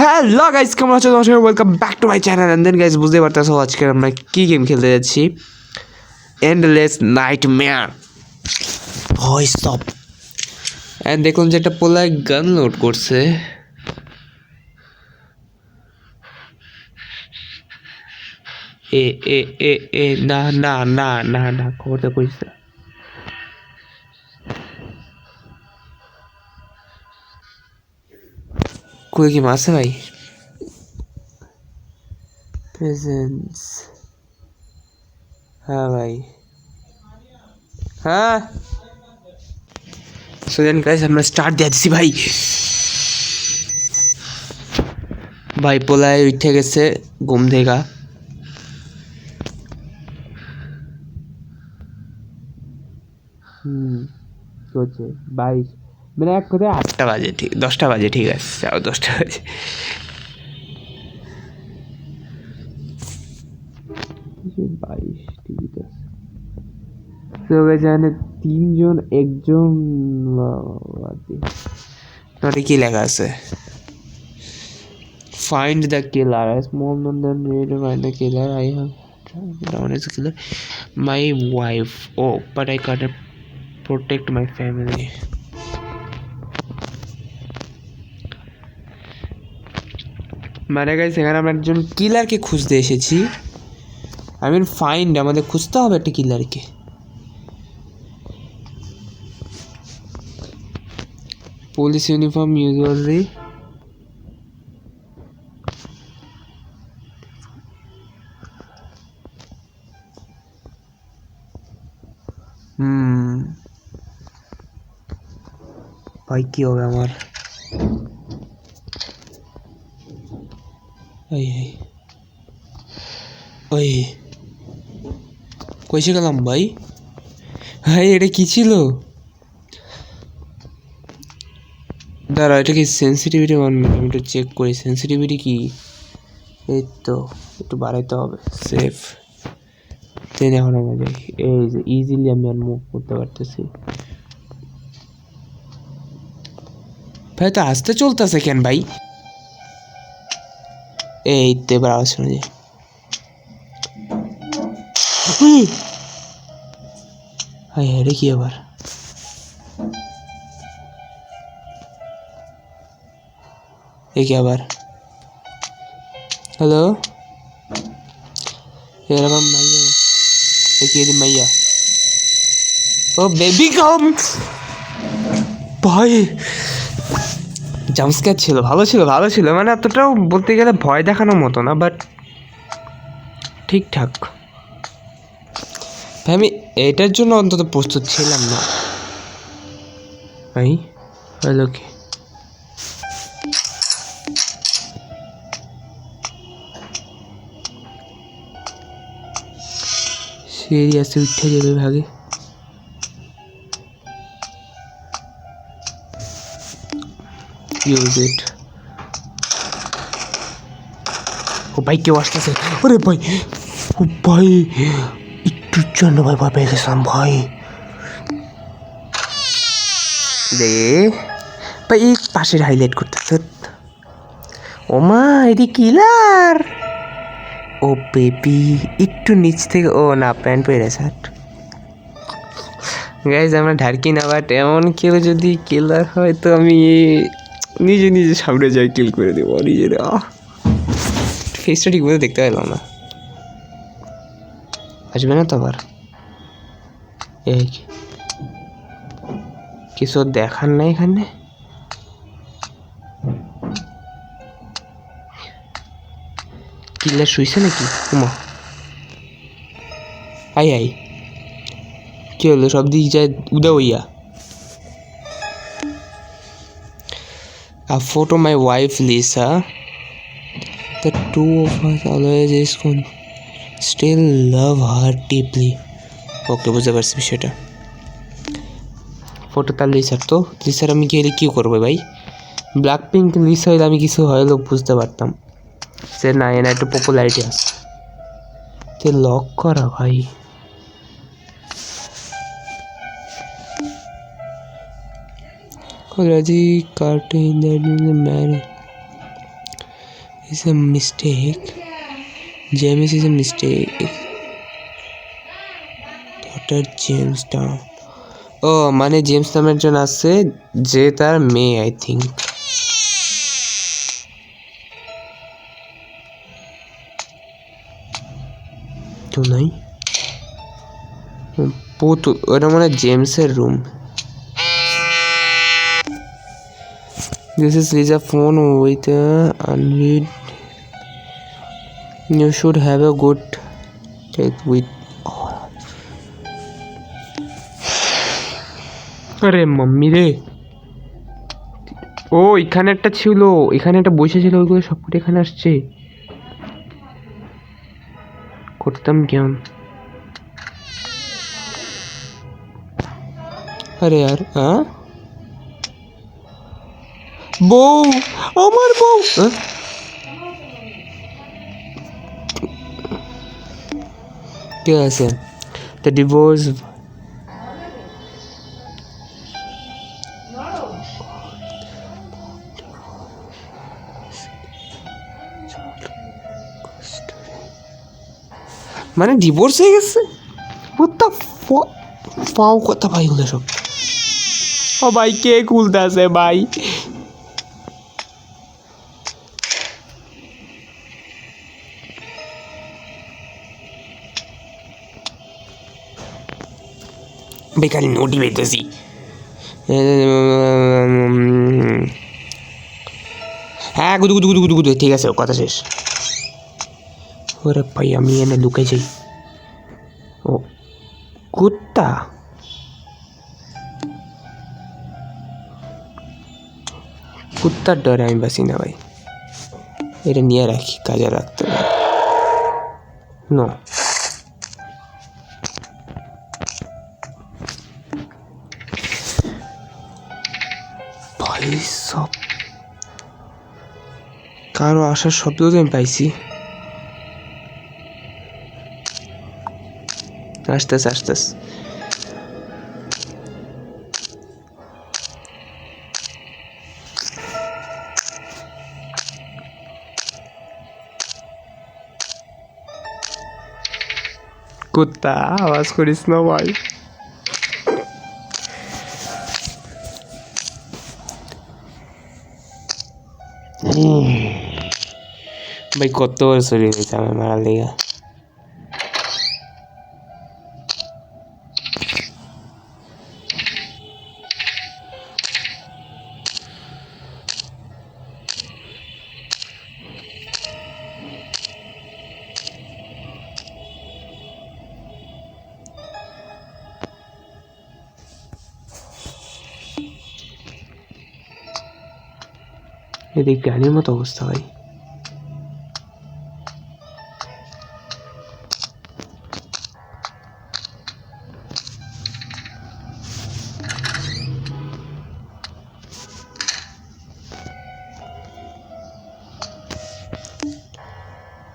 Hello guys, কেমন আছো? তোমার সবাই welcome back to my channel. And then guys, বুঝতে পারতেছো আজকে আমরা কি গেম খেলতে যাচ্ছি? Endless nightmare voice of. And দেখলাম যে একটা পোলা গান লোড করছে। এ এ এ এ না না না না না, খবরটা কইছে কই কি মাসে ভাই? প্রেজেন্স, হ্যাঁ ভাই, হ্যাঁ। সো দেন গাইস, আমরা স্টার্ট দিয়ে দিছি ভাই। ভাই পোলায় উঠে গেছে ঘুম থেকে। করছে 22, মানে এক কথায় 8টা বাজে, ঠিক 10টা বাজে, ঠিক আছে, যাও 10টা বাজে। বাইশ, ঠিক আছে। তো জানে তিনজন, একজন নটা কি লেখা আছে? Find the killer. A small London reader find the killer. I have down as a killer. My wife. Oh, but I gotta protect my family. মানে গাইস, এখানে আমরা একজন কিলারকে খুঁজতে এসেছি। আই মিন ফাইন্ড, আমাদের খুঁজতে হবে একটা কিলারকে। Police uniform usually. ভাই কি হবে আমার? ওই ওই কইসে গেলাম ভাই? ভাই এটা কি ছিল? দাঁড়া, এটা কি সেন্সিটিভিটি? আমি একটু চেক করি সেন্সিটিভিটি কি। এই তো একটু বাড়াইতে হবে। সেফ ট্রেন এখন আমি যাই। এই যে ইজিলি আমি আর মুভ করতে পারতেছি। ভাই তো আস্তে চলতেছে কেন ভাই? এই তো এবার আওয়াজ শোনা যায়। হাই হাই রে, কি আবার? এ কি আবার? হ্যালো, এরকম মাইয়া, এ কি রে মাইয়া? ও বেবি কাম। ভাই জাম্পস্ক্যার ছিল, ভালো ছিল, ভালো ছিল, মানে এতটাও বলতে গেলে ভয় দেখানোর মতো না, বাট ঠিকঠাক। ভাই আমি এটার জন্য অন্তত প্রস্তুত ছিলাম না ভাই। হ্যালো কি সিরিয়াসলি উঠে যাবে ভাগে। Use it. ও ভাই কেউ আসতেছে। ওরে ভাই, ও ভাই একটুর জন্য ভাই ভয় পেয়ে গেছিলাম ভাই। দে ভাই, এই পাশের হাইলাইট করতেছে। ও মা, এটি কিলার। ও বেবি, একটু নিচ থেকে, ও না প্যান্ট পরে শার্ট। গাইজ আমরা ঢারকি না, বাট এমন কেউ যদি কিলার হয় তো আমি নিজে নিজে সামনে যাই, কিল করে দেবো নিজেরা। ফেসটা ঠিক মতো দেখতে পেলাম না। আসবে না তো আবার? এই কিছু দেখার নাই এখানে। কিলার শুইছে নাকি? উমা আই আই, কি হলো? সব দিক যায় উদা হইয়া। A photo my wife Lisa. The two of us always is still love her deeply. ওকে, বুঝতে পারছি বিষয়টা। ফটো তার লিসার, তো লিসার আমি গেলে কী করবো ভাই? ব্ল্যাক পিঙ্ক লিসা হইলে আমি কিছু হয়তো বুঝতে পারতাম যে না, এনা একটু পপুলারিটি আছে। তে লক করা ভাই। Already cutting that in the man. is a mistake. James is a mistake. Daughter James down. ও মানে জেমস নামের জন আছে যে তার মেয়ে আই থিঙ্ক তো নাই ওটা মানে জেমসের room This is Lisa's phone with unread. You should have a good take with. আরে মাম্মি রে ও এখানে একটা ছিল এখানে একটা বসেছিল ওইগুলো সবকটা এখানে আসছে করতাম কেমন আরে यार হ্যাঁ বউ আমার বউ ঠিক আছে the divorce মানে ডিভোর্স হয়ে গেছে পাও কথা ভাই হলো সব ও ভাই কে খুলতে আছে ভাই বেকারি নোটি পেতেছি হ্যাঁ গুদু গুদু গুদু গুদু গুদু ঠিক আছে কথা শেষ ওরে ভাই আমি এনে লুকে যাই ও কুত্তা কুত্তার ডরে আমি বাসি না ভাই এটা নিয়ে রাখি কাজে রাখতে পারি নো ভাই সব কারো আসার শব্দ তো আমি পাইছি আসতেছে আসতেছে কুত্তা আওয়াজ করিস না ভাই ভাই কত বড় শরীর হয়েছে আমার মারার লেগে এদিক গানের মতো অবস্থা ভাই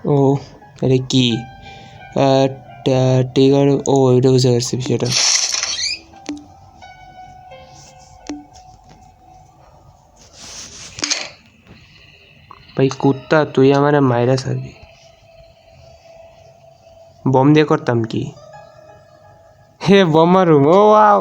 ও আরে কি টিগার ও এটা বুঝতে পারছি বিষয়টা ভাই কুত্তা তুই আমার মাইরা সারবি বম দিয়ে করতাম কি হে বম মারুম ও ওয়াও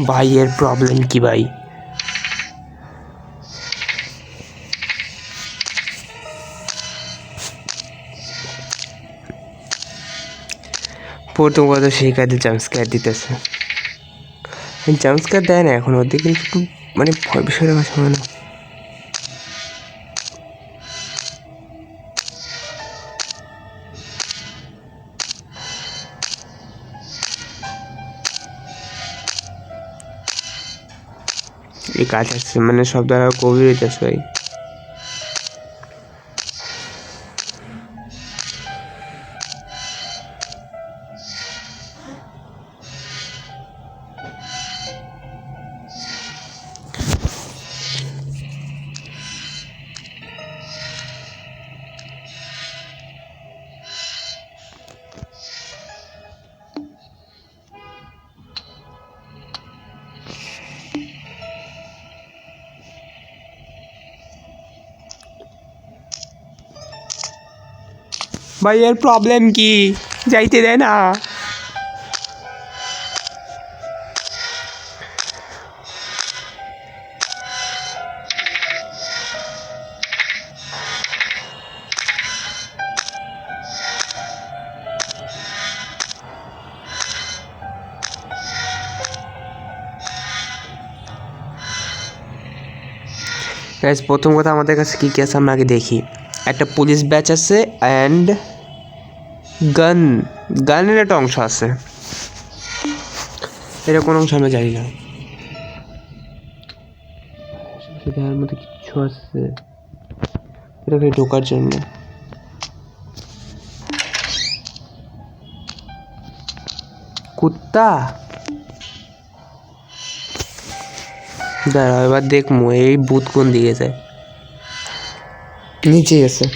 ভাই এর প্রবলেম কি ভাই প্রথম কথা সেই কাজে জাম্পস্ক্যার দিতেছে জাম্পস্ক্যার দেয় না এখন ওদের কিন্তু মানে ভয় বিষয় রাখার সময় না এই কাজ আসছে মানে সব দ্বারা গভীর হইতেছে ভাই ভাই এর প্রবলেম কি? যাইতে দেয় না। গাইস প্রথম কথা আমাদের কাছে কী কী আছে আমরা আগে দেখি। একটা পুলিশ ব্যাচ আছে অ্যান্ড গানের একটা অংশ আছে। এটা কোন অংশ আমরা জানি না। দেওয়ার মধ্যে কিচ্ছু আছে এটাকে ঢোকার জন্য। কুত্তা দাঁড়াও এবার দেখবো এই ভূত কোন দিকে যায়। নিচেই আছে।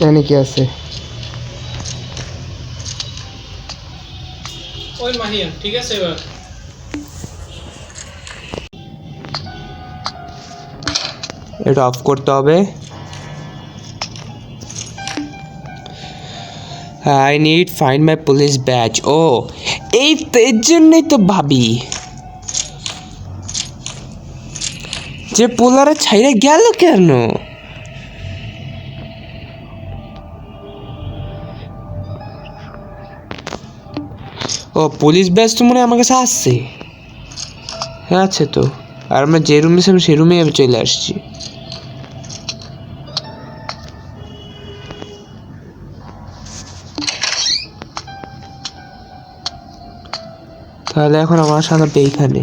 এখানে কি আছে? ওই মাহিয়া ঠিক আছে এবার এটা অফ করতে হবে। I need find my police batch. ও এই তো এর জন্যই তো ভাবি যে পোলারে ছাইরে গেল কেন। ও পুলিশ ব্যাচ তো মনে হয় আমার কাছে আসছে। হ্যাঁ আছে তো। আর আমরা যে রুমে ছিলাম সেই রুমে চলে আসছি। তাহলে এখন আমার সাথে এইখানে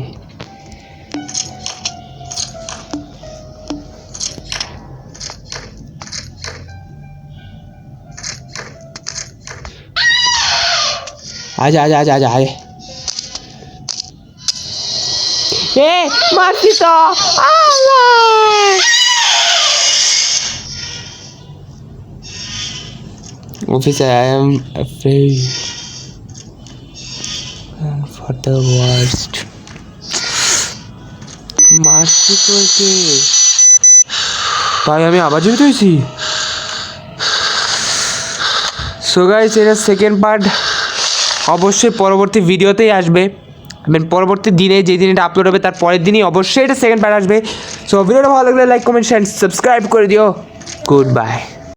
আজ আজ আজ আজ আয়। এ মারছি তো। Officer, I am afraid for the worst. মারছি তো একে। ভাই আমি আবার জীবিত হয়েছি। সো গাইস এর সেকেন্ড পার্ট অবশ্যই পরবর্তী ভিডিওতেই আসবে। পরবর্তী দিনে যেই দিন এটা আপলোড হবে তার পরের দিনই অবশ্যই এটা সেকেন্ড পার্ট আসবে। সো ভিডিওটা ভালো লাগলে লাইক কমেন্ট শেয়ার সাবস্ক্রাইব করে দিও। Good bye.